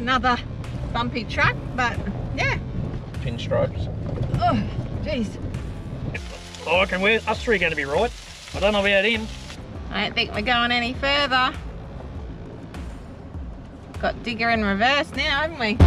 another bumpy track, but yeah. Pinstripes. Oh, jeez. I reckon us three are going to be right. I don't know about him. I don't think we're going any further. Got Digger in reverse now, haven't we?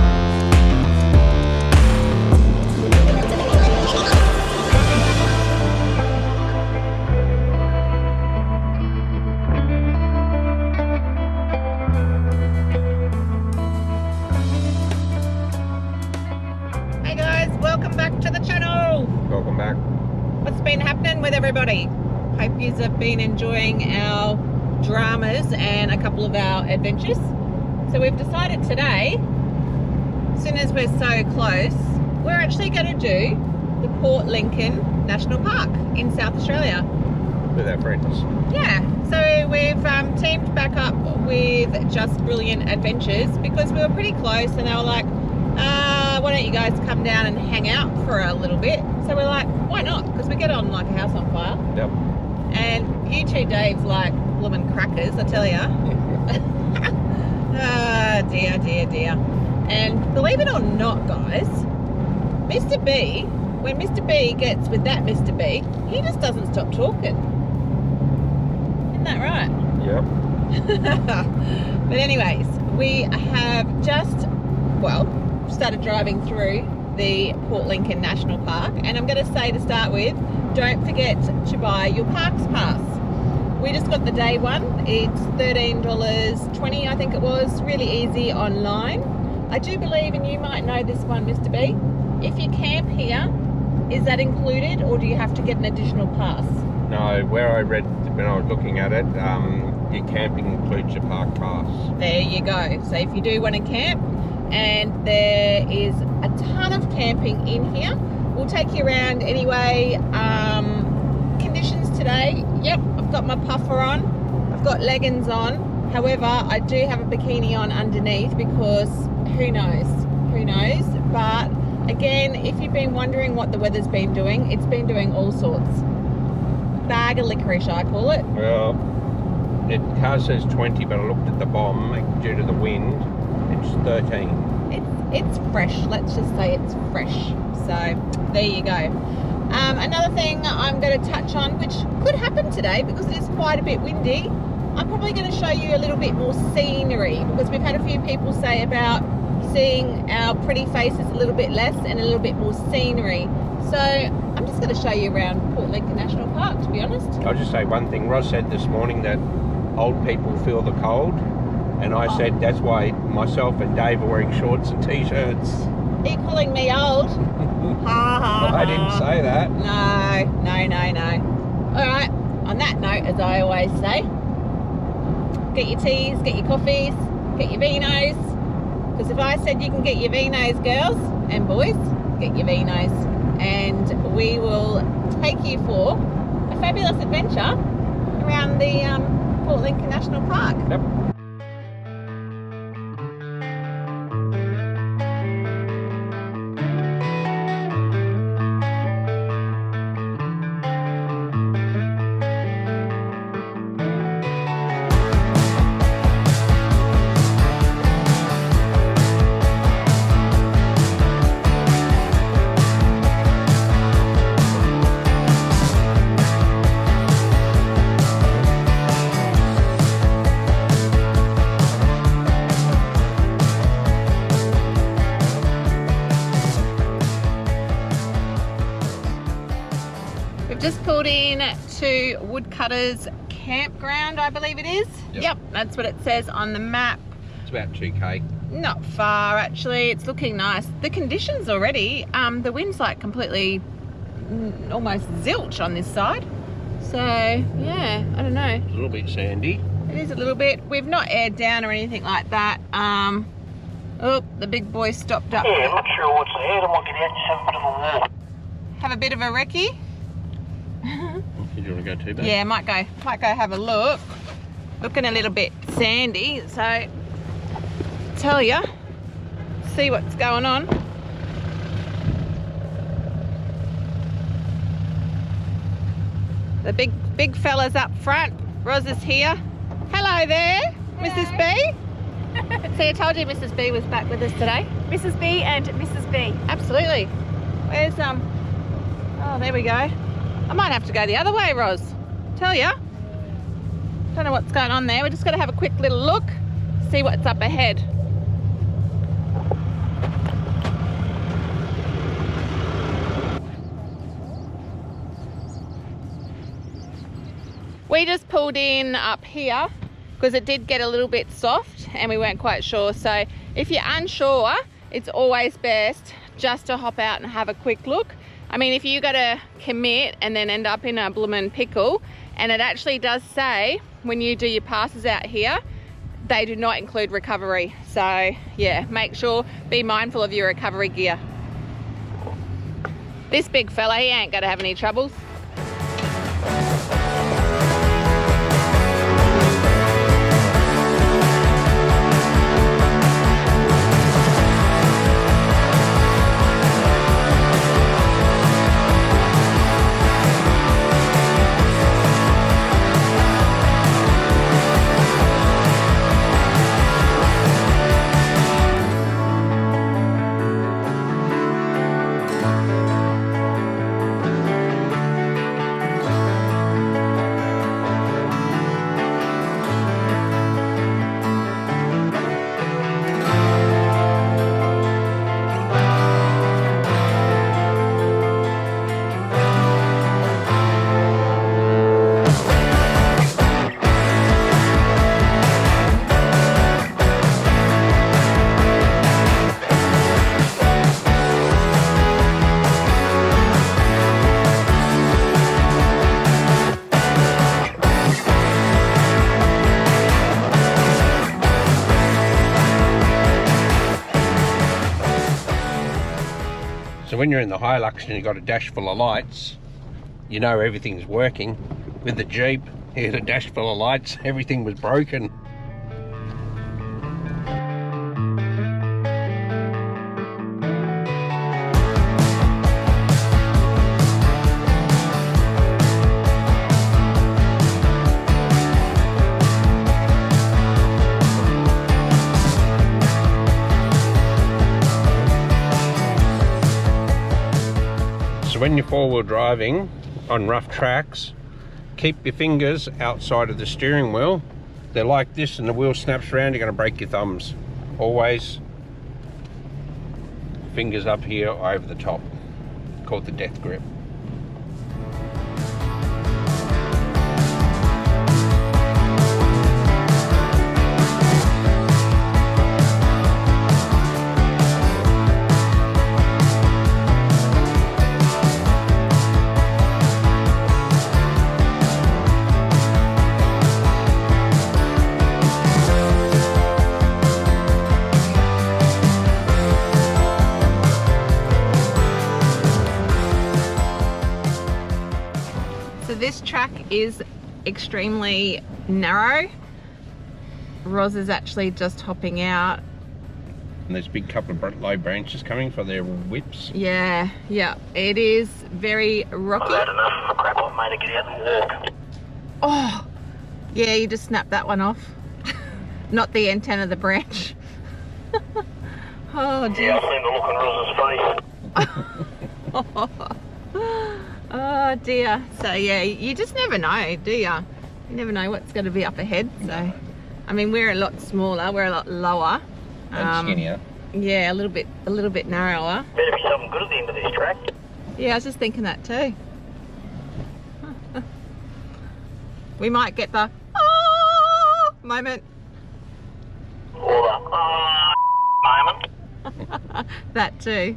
Hey guys, welcome back to the channel. Welcome back. What's been happening with everybody? Hope you have been enjoying our dramas and a couple of our adventures. So we've decided today, as soon as we're so close, we're actually going to do the Port Lincoln National Park in South Australia. With our friends. Yeah, so we've teamed back up with Just Brilliant Adventures because we were pretty close and they were like, why don't you guys come down and hang out for a little bit? So we're like, why not? Because we get on like a house on fire. Yep. And you two Dave's like bloomin' crackers, I tell ya. Ah, dear, dear, dear. And believe it or not, guys, Mr. B, when Mr. B gets with that Mr. B, he just doesn't stop talking. Isn't that right? Yep. But anyways, we have just, started driving through the Port Lincoln National Park, and I'm going to say to start with, don't forget to buy your parks pass. We just got the day one. It's $13.20, I think it was. Really easy online. I do believe, and you might know this one, Mr. B, if you camp here, is that included or do you have to get an additional pass? No, where I read when I was looking at it, your camping includes your park pass. There you go. So if you do want to camp, and there is a ton of camping in here, we'll take you around anyway. Conditions today, yep, I've got my puffer on, I've got leggings on, however I do have a bikini on underneath because who knows, but again, if you've been wondering what the weather's been doing, it's been doing all sorts. Bag of licorice, I call it. Well, the car says 20, but I looked at the bomb due to the wind, it's 13. It's fresh, let's just say it's fresh. So there you go. Another thing I'm going to touch on, which could happen today because it is quite a bit windy, I'm probably going to show you a little bit more scenery because we've had a few people say about seeing our pretty faces a little bit less and a little bit more scenery. So I'm just going to show you around Port Lincoln National Park, to be honest. I'll just say one thing. Ross said this morning that old people feel the cold, and I said that's why myself and Dave are wearing shorts and t-shirts. Are you calling me old? I didn't say that. No. All right, on that note, as I always say, get your teas, get your coffees, get your vinos, because if I said you can get your vinos, girls and boys, get your vinos, and we will take you for a fabulous adventure around the Port Lincoln National Park. Yep. Just pulled in to Woodcutters Campground, I believe it is. Yep, that's what it says on the map. It's about 2k. Not far actually, it's looking nice. The conditions already, the wind's like completely almost zilch on this side. So yeah, I don't know. It's a little bit sandy. It is a little bit. We've not aired down or anything like that. Oh, the big boy stopped up. Yeah, I'm not sure what's ahead. I might get out and just have a bit of a walk. Have a bit of a recce. Did you want to go too bad? Yeah, might go have a look. Looking a little bit sandy, so tell ya, see what's going on. The big fellas up front. Roz is here. Hello there, Mrs. B. See, I told you Mrs. B was back with us today. Mrs. B and Mrs. B. Absolutely. Where's oh, there we go. I might have to go the other way, Roz. Tell ya. Don't know what's going on there. We're just going to have a quick little look, see what's up ahead. We just pulled in up here because it did get a little bit soft and we weren't quite sure. So if you're unsure, it's always best just to hop out and have a quick look. I mean, if you got to commit and then end up in a bloomin' pickle, and it actually does say when you do your passes out here, they do not include recovery. So yeah, make sure, be mindful of your recovery gear. This big fella, he ain't gonna have any troubles. So when you're in the Hilux and you've got a dash full of lights, you know everything's working. With the Jeep, he had a dash full of lights, everything was broken. So when you're four-wheel driving on rough tracks, keep your fingers outside of the steering wheel. They're like this and the wheel snaps around, you're going to break your thumbs. Always fingers up here over the top, called the death grip. This track is extremely narrow. Roz is actually just hopping out. And there's a big couple of low branches coming for their whips. Yeah, it is very rocky. I've had enough crap on, mate, to get out and walk. Oh, yeah, you just snapped that one off. Not the antenna, the branch. Oh, dear. Yeah, I've seen the look on Roz's face. Oh dear. So yeah, you just never know, do you? You never know what's going to be up ahead. So, I mean, we're a lot smaller, we're a lot lower, And skinnier. Yeah, a little bit narrower. Better be something good at the end of this track. Yeah, I was just thinking that too. We might get the moment. Or the moment. That too.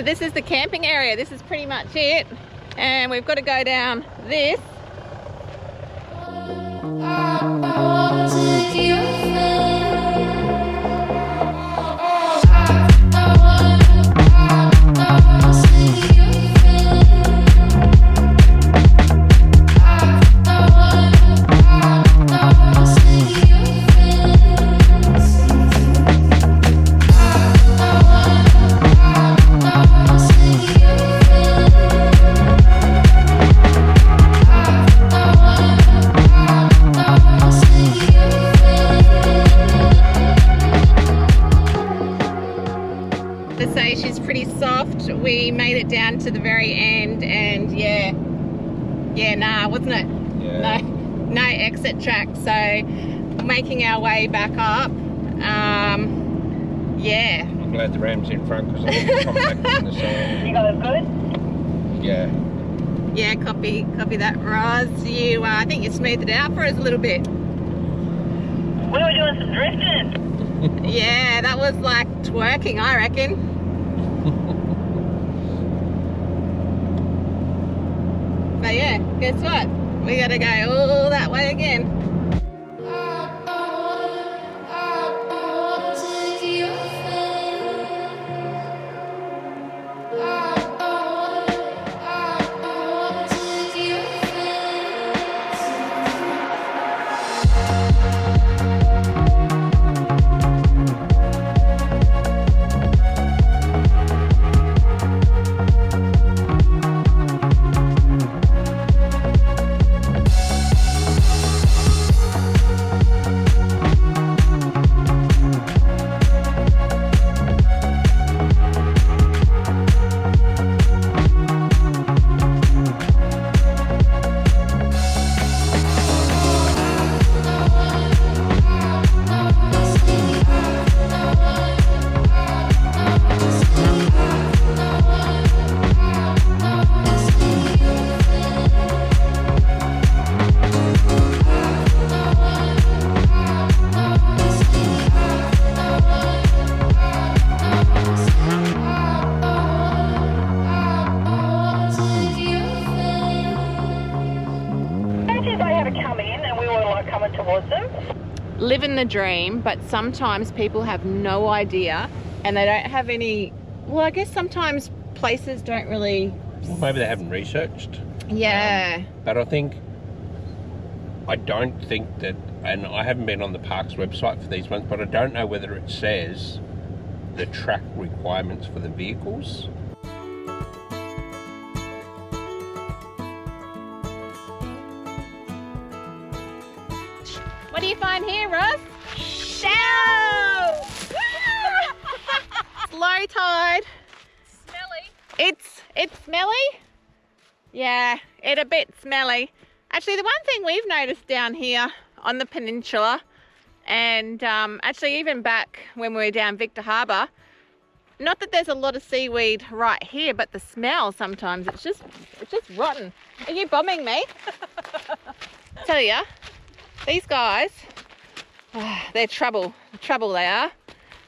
So this is the camping area. This is pretty much it. And we've got to go down this. We made it down to the very end, and nah, wasn't it? Yeah. No exit track, so making our way back up. Yeah. I'm glad the ram's in front because I think it's compacted in the side. You guys good? Yeah. Yeah, copy that, Roz. You, I think you smoothed it out for us a little bit. We were doing some drifting. Yeah, that was like twerking, I reckon. But yeah, guess what? We gotta go all that way again. Living the dream, but sometimes people have no idea and they don't have any, well, I guess sometimes places don't really, Well, maybe they haven't researched. yeah. But I don't think that, and I haven't been on the park's website for these ones, but I don't know whether it says the track requirements for the vehicles. What do you find here, Ross? Shells! Low tide. Smelly. It's smelly? Yeah, it's a bit smelly. Actually, the one thing we've noticed down here on the peninsula, and actually even back when we were down Victor Harbour, not that there's a lot of seaweed right here, but the smell sometimes, it's just rotten. Are you bombing me? Tell ya, these guys, they're trouble they are.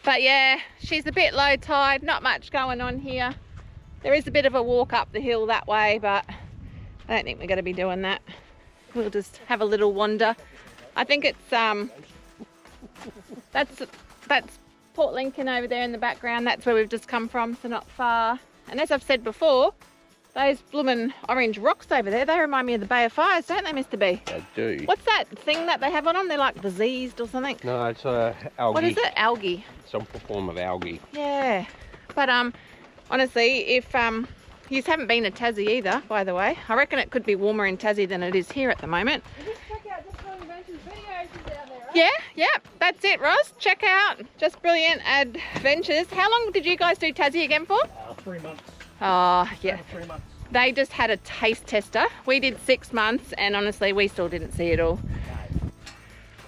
But yeah, she's a bit low tide, not much going on here. There is a bit of a walk up the hill that way, but I don't think we're going to be doing that. We'll just have a little wander. I think it's that's Port Lincoln over there in the background. That's where we've just come from, so not far. And as I've said before, those bloomin' orange rocks over there, they remind me of the Bay of Fires, don't they, Mr. B? They do. What's that thing that they have on them? They're like diseased or something. No, it's algae. What is it? Algae. Some form of algae. Yeah. But honestly, if you haven't been to Tassie either, by the way, I reckon it could be warmer in Tassie than it is here at the moment. Just check out Just Brilliant Adventures videos is out there, right? Yeah, that's it, Ross. Check out Just Brilliant Adventures. How long did you guys do Tassie again for? 3 months. Oh, yeah. 3 months. They just had a taste tester. We did 6 months, and honestly, we still didn't see it all.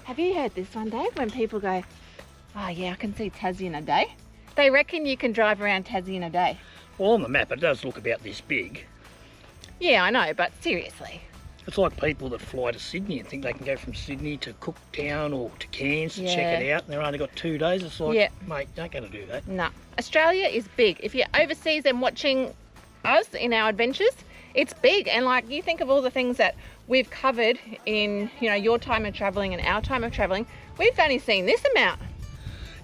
Have you heard this one, Dave? When people go, oh yeah, I can see Tassie in a day. They reckon you can drive around Tassie in a day. Well, on the map it does look about this big. Yeah, I know, but seriously. It's like people that fly to Sydney and think they can go from Sydney to Cooktown or to Cairns to check it out, and they've only got 2 days. It's like, Yeah. mate, you ain't going to do that. No, Australia is big. If you're overseas and watching us in our adventures, it's big. And like, you think of all the things that we've covered in, you know, your time of traveling and our time of traveling, we've only seen this amount.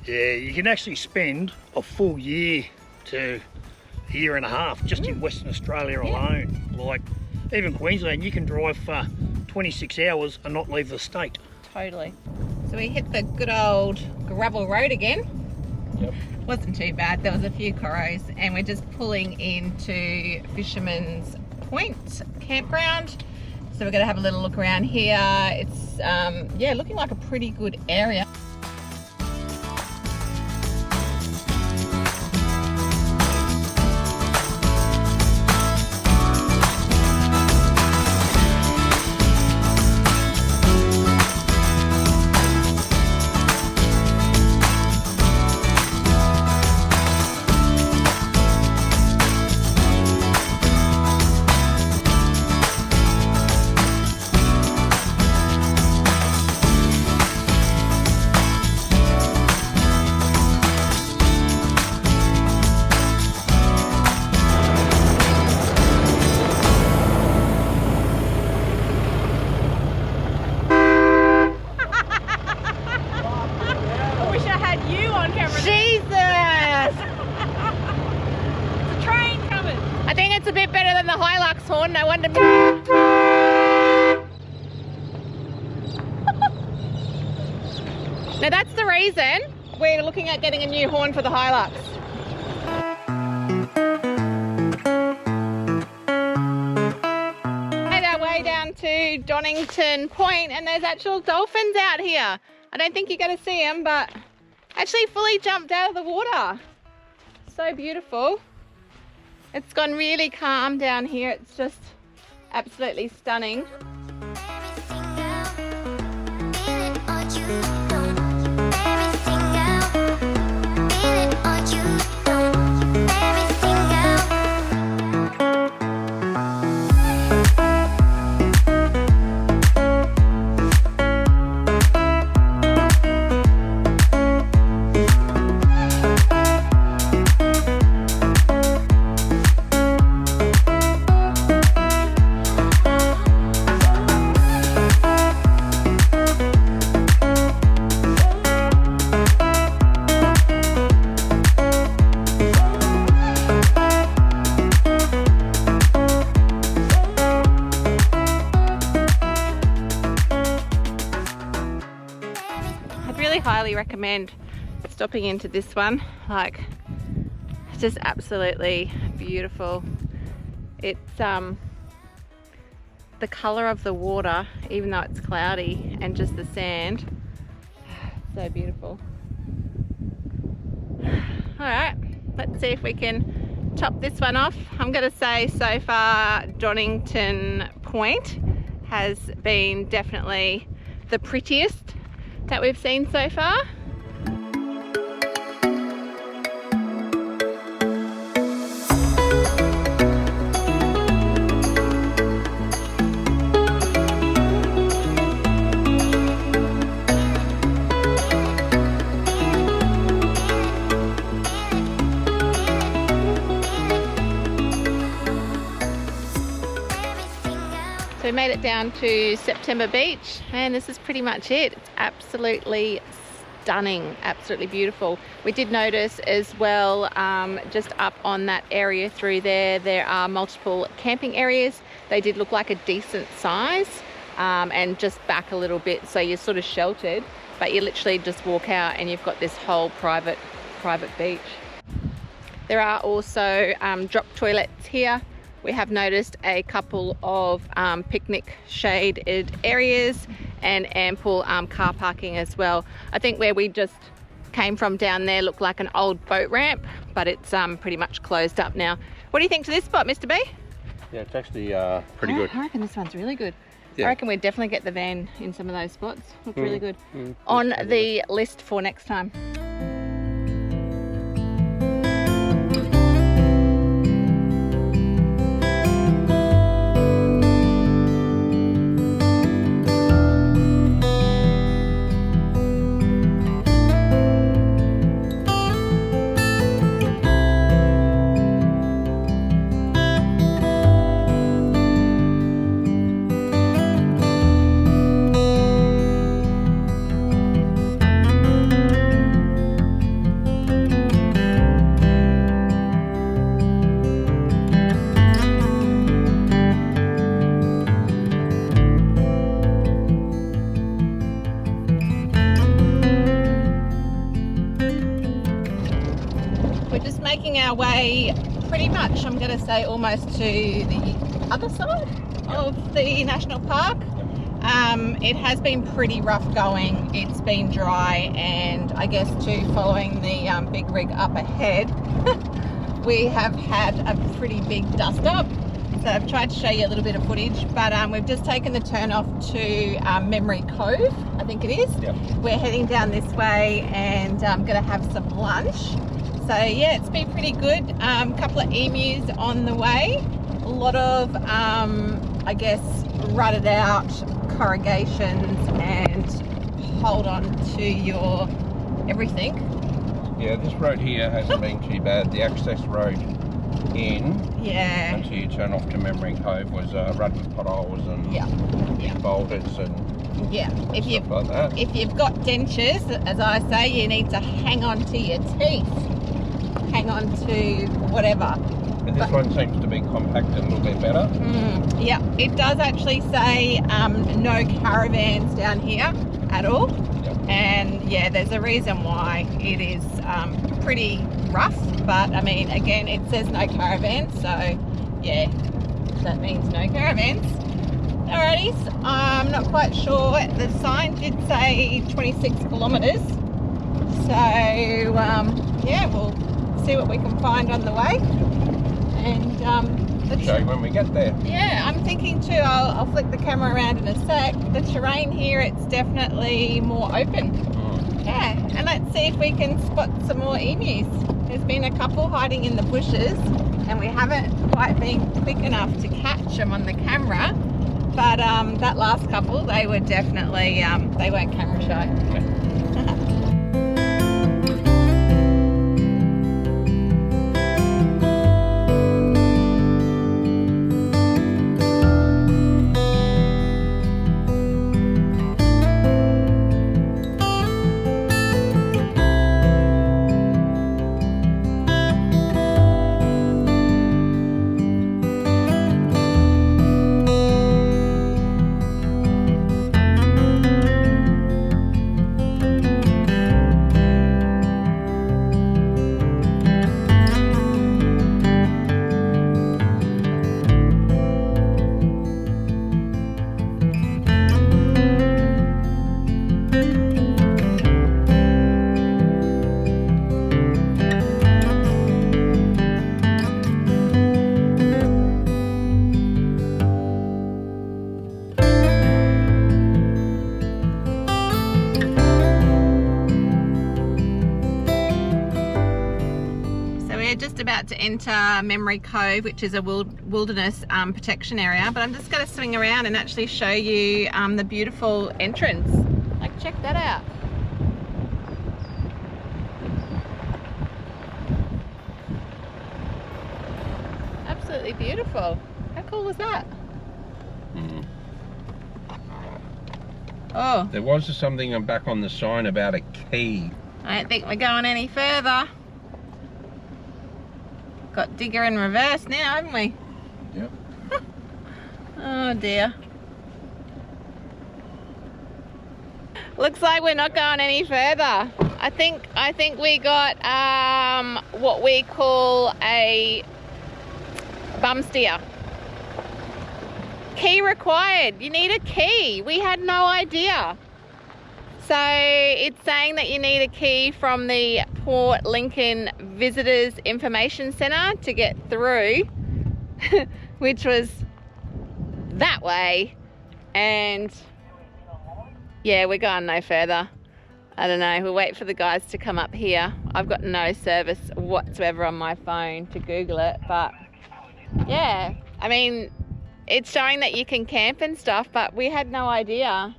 Yeah, you can actually spend a full year to a year and a half just in Western Australia alone. Like, even Queensland, you can drive for 26 hours and not leave the state. Totally. So we hit the good old gravel road again. Yep. Wasn't too bad. There was a few corros, and we're just pulling into Fisherman's Point Campground. So we're going to have a little look around here. It's yeah, looking like a pretty good area. No wonder. Now that's the reason we're looking at getting a new horn for the Hilux. Made our way down to Donington Point, and there's actual dolphins out here. I don't think you're going to see them, but actually fully jumped out of the water. So beautiful. It's gone really calm down here. It's just absolutely stunning. Highly recommend stopping into this one. Like, it's just absolutely beautiful. It's the color of the water, even though it's cloudy, and just the sand, so beautiful. All right, let's see if we can top this one off. I'm gonna say so far Donington Point has been definitely the prettiest that we've seen so far. So we made it down to September Beach, and this is pretty much it. It's absolutely stunning, absolutely beautiful. We did notice as well, just up on that area through there are multiple camping areas. They did look like a decent size, and just back a little bit, so you're sort of sheltered, but you literally just walk out and you've got this whole private beach. There are also drop toilets here. We have noticed a couple of picnic shaded areas and ample car parking as well. I think where we just came from down there looked like an old boat ramp, but it's pretty much closed up now. What do you think to this spot, Mr. B? Yeah, it's actually pretty good. I reckon this one's really good. Yeah. I reckon we'd definitely get the van in some of those spots. Looks really good. On the list for next time. making our way pretty much, I'm going to say, almost to the other side of the national park. It has been pretty rough going. It's been dry, and I guess too, following the big rig up ahead, we have had a pretty big dust up. So I've tried to show you a little bit of footage, but we've just taken the turn off to Memory Cove, I think it is. Yep. We're heading down this way, and I'm going to have some lunch. So yeah, it's been pretty good. Couple of emus on the way. A lot of, I guess, rutted out corrugations and hold on to your everything. Yeah, this road here hasn't been too bad. The access road in until you turn off to Memory Cove was rutted with potholes and boulders and if stuff like that. If you've got dentures, as I say, you need to hang on to your teeth. Hang on to whatever. But this one seems to be compacted a little bit better. Yeah, it does actually say no caravans down here at all. Yep. And yeah, there's a reason why it is pretty rough, but I mean, again, it says no caravans, so yeah, that means no caravans. Alrighty, I'm not quite sure. The sign did say 26 kilometres, so yeah, we'll see what we can find on the way, and Show you when we get there. yeah, I'm thinking too, I'll flick the camera around in a sec. The terrain here, it's definitely more open. Yeah, and let's see if we can spot some more emus. There's been a couple hiding in the bushes, and we haven't quite been quick enough to catch them on the camera. But that last couple, they were definitely, they weren't camera shy. About to enter Memory Cove, which is a wilderness protection area, but I'm just going to swing around and actually show you the beautiful entrance. Like, check that out. Absolutely beautiful. How cool was that? Oh, there was something back on the sign about a key. I don't think we're going any further. Got digger in reverse now, haven't we? Yep. Oh dear. Looks like we're not going any further. I think we got what we call a bum steer. Key required. You need a key. We had no idea. So it's saying that you need a key from the Port Lincoln Visitors Information Centre to get through, which was that way. And yeah, we're going no further. I don't know, we'll wait for the guys to come up here. I've got no service whatsoever on my phone to Google it, but yeah, I mean, it's showing that you can camp and stuff, but we had no idea.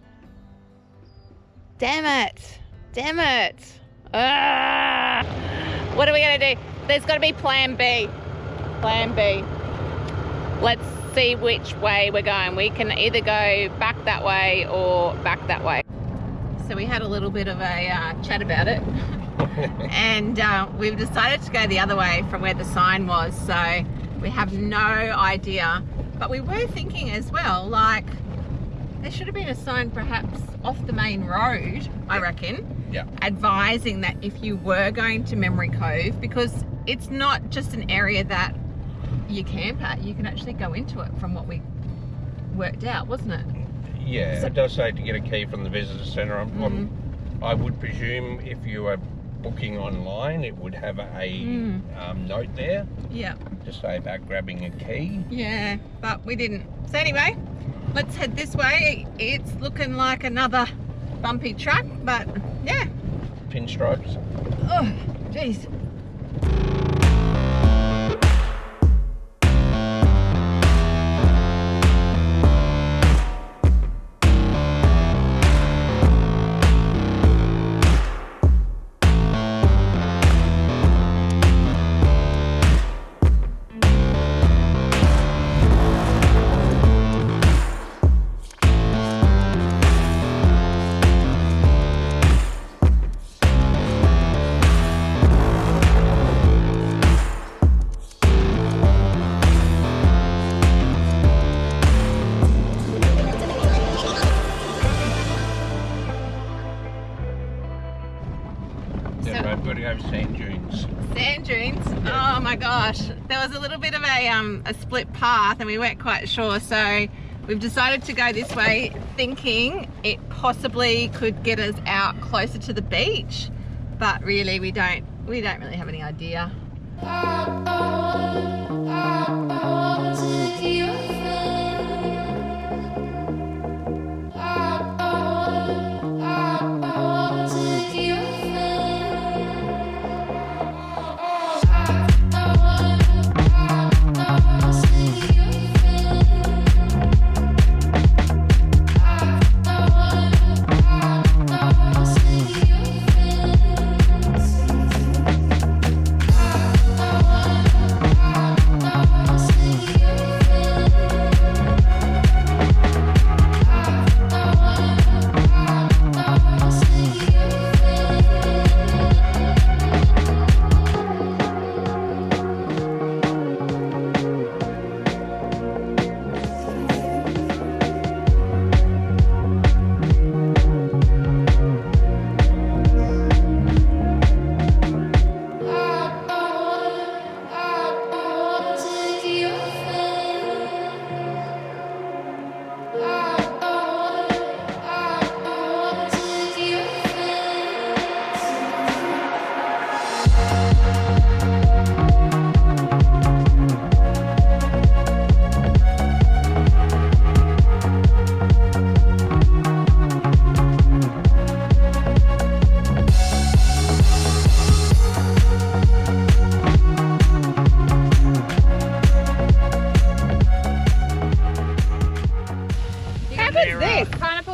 Damn it. Damn it. Ah. What are we going to do? There's got to be plan B. Plan B. Let's see which way we're going. We can either go back that way or back that way. So we had a little bit of a chat about it. And we've decided to go the other way from where the sign was. So we have no idea. But we were thinking as well, like, there should have been a sign perhaps off the main road, I reckon, yeah, advising that if you were going to Memory Cove, because it's not just an area that you camp at. You can actually go into it from what we worked out, wasn't it? Yeah, it does say to get a key from the visitor centre. I would presume if you are booking online, it would have a note there Yeah. to say about grabbing a key. Yeah, but we didn't. So anyway, let's head this way. It's looking like another bumpy track, but yeah. Pinstripes. Oh, jeez. Sand dunes. Sand dunes. Oh my gosh, there was a little bit of a split path and we weren't quite sure, so we've decided to go this way, thinking it possibly could get us out closer to the beach, but really we don't really have any idea.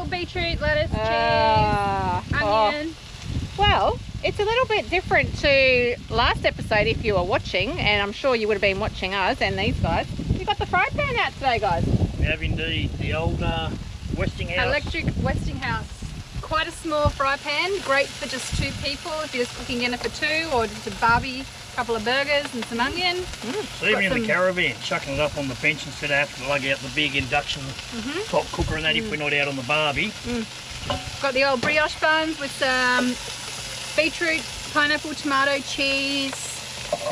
Beetroot, lettuce, cheese, onion. Well, it's a little bit different to last episode if you were watching, and I'm sure you would have been watching us and these guys. We got the fry pan out today, guys. We have indeed. The old Westinghouse. Electric Westinghouse. Quite a small fry pan, great for just 2 people if you're just cooking dinner for 2, or just a barbie, couple of burgers and some onion. So even in the caravan, chucking it up on the bench instead of having to lug out the big induction top cooker and that if we're not out on the barbie. Got the old brioche buns with some beetroot, pineapple, tomato, cheese. Bit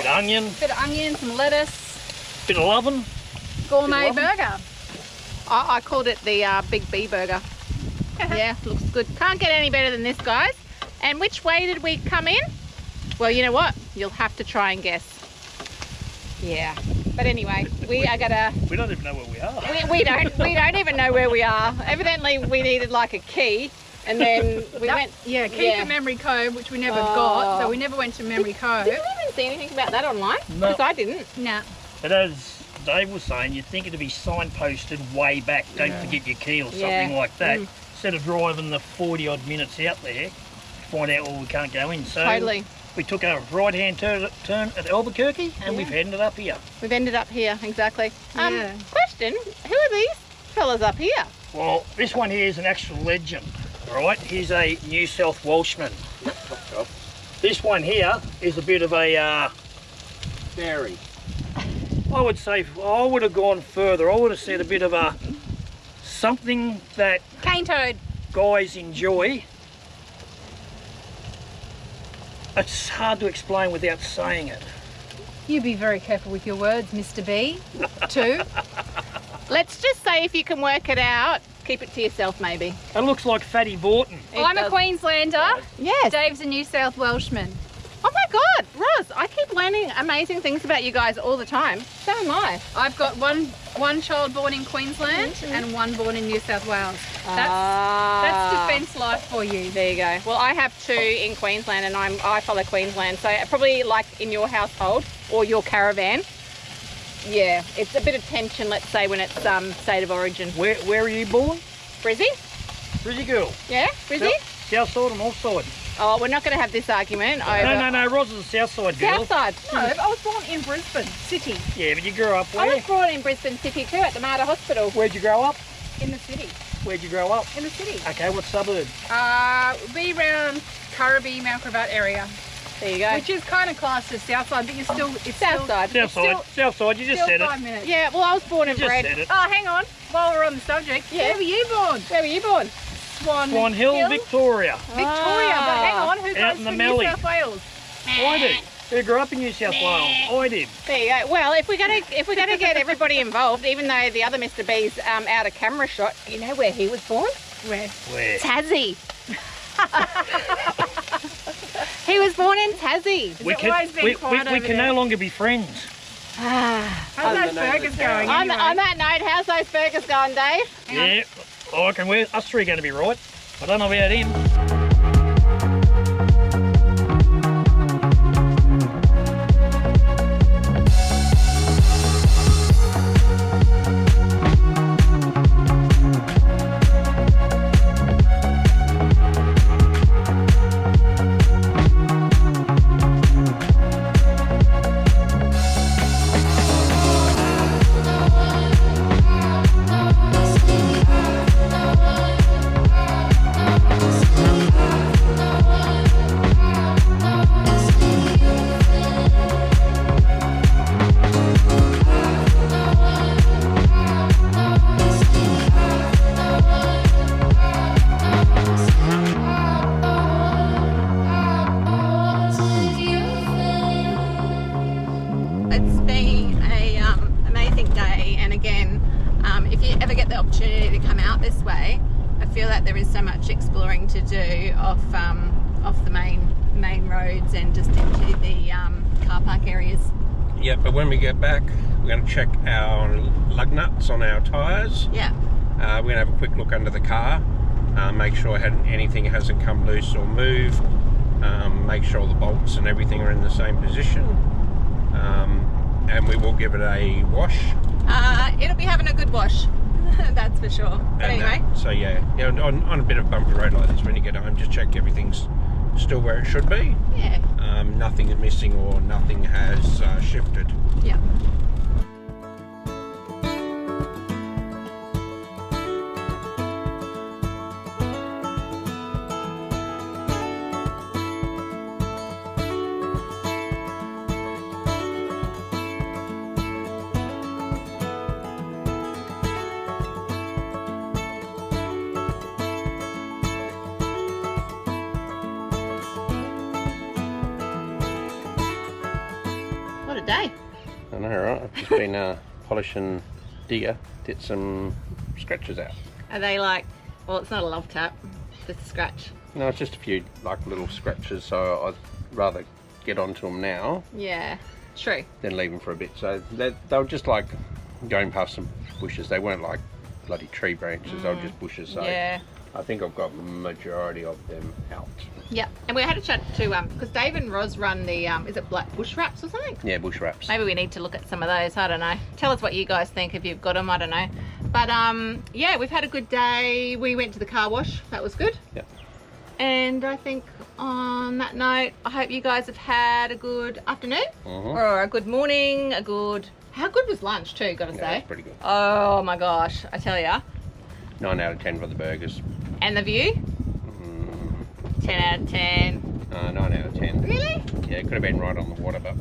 of onion. Some lettuce. Bit of lovin'. Gourmet burger. I called it the Big B burger. Yeah, looks good. Can't get any better than this, guys. And which way did we come in? Well, you know what? You'll have to try and guess. Yeah. But anyway, we are gonna. We don't even know where we are. We don't even know where we are. Evidently, we needed like a key, and then we went. Yeah, key for Memory Cove, which we never got, so we never went to Memory Cove. Did you even see anything about that online? No. Because I didn't. Nah. But as Dave was saying, you'd think it'd be signposted way back. Don't forget your key or something like that. Instead of driving the 40 odd minutes out there, find out we can't go in. So Totally. we took a right-hand turn at Albuquerque, and we've ended up here. We've ended up here, exactly. Yeah. Question: who are these fellas up here? Well, this one here is an actual legend. All right, he's a New South Welshman. This one here is a bit of a fairy. I would say I would have gone further. I would have said a bit of a something that Cane toad. guys enjoy. It's hard to explain without saying it. You be very careful with your words, Mr. B. Too. Let's just say if you can work it out, keep it to yourself maybe. It looks like Fatty Vorton. I'm a Queenslander. Yes. Dave's a New South Welshman. Oh my God, Roz, I keep learning amazing things about you guys all the time. So am I. I've got one child born in Queensland and one born in New South Wales. That's defence life for you. There you go. Well, I have 2 in Queensland and I follow Queensland. So probably like in your household or your caravan. Yeah, it's a bit of tension, let's say, when it's state of origin. Where are you born? Brizzy? Brizzy girl. Yeah, Brizzy? South side or north side? Oh, we're not going to have this argument over... No, Roz is a south side girl. South side. No, I was born in Brisbane City. Yeah, but you grew up I where? was born in Brisbane City too, at the Mater Hospital. Where'd you grow up? In the city. Where'd you grow up? In the city. Okay, what suburb? Be around Currabee, Mount Gravatt area. There you go. Which is kind of classed as south side, but it's South side. South side. South side, you just still said it. 5 minutes. Yeah, well, I was born and Just bred. said it. Oh, hang on. While we're on the subject, Yeah. where were you born? Where were you born? Swan Hill, Victoria. Victoria, but hang on, who Out goes in for the New Mallee. South Wales? I did. Who grew up in New South Wales? I did. There you go. Well, if we're gonna get everybody involved, even though the other Mr. B's out of camera shot, you know where he was born? Where? Where? Tassie. He was born in Tassie. We it can, always been we quiet we over can there? no longer be friends. How's those burgers going On anyway? that note, how's those burgers going, Dave? Yeah, I reckon us 3 are going to be right. I don't know about him. It's been a amazing day, and again, if you ever get the opportunity to come out this way, I feel that there is so much exploring to do off the main roads and just into the car park areas. Yeah, but when we get back, we're going to check our lug nuts on our tyres. Yeah. We're going to have a quick look under the car, make sure anything hasn't come loose or moved, make sure the bolts and everything are in the same position, and we will give it a wash. It'll be having a good wash, that's for sure. But And, anyway, so yeah, on a bit of bumpy road like this, when you get home, just check everything's still where it should be. yeah. Nothing is missing or nothing has shifted. Yeah. What a day. I know, right? I've just been polishing digger, get some scratches out. Are they like, well, it's not a love tap, just a scratch. No, it's just a few like little scratches, so I'd rather get onto them now Yeah, true. than leave them for a bit. So they were just like going past some bushes. They weren't like bloody tree branches, they were just bushes. So Yeah. I think I've got majority of them out. Yeah, and we had a chat to, because Dave and Roz run the, is it black bush wraps or something? Yeah, bush wraps. Maybe we need to look at some of those, I don't know. Tell us what you guys think if you've got them, I don't know. But yeah, we've had a good day. We went to the car wash, that was good. Yep. And I think on that note, I hope you guys have had a good afternoon Mhm. or a good morning, how good was lunch too, gotta Yeah, say. that's pretty good. Oh my gosh, I tell ya. 9 out of 10 for the burgers. And the view? Mm, 10 out of 10. 9 out of 10. Really? Yeah, it could have been right on the water, but.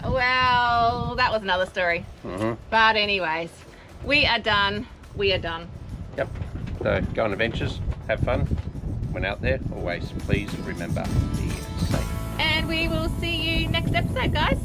Well, that was another story. Mm-hmm. But anyways, we are done. We are done. Yep. So go on adventures, have fun. When out there, always please remember, be safe. And we will see you next episode, guys.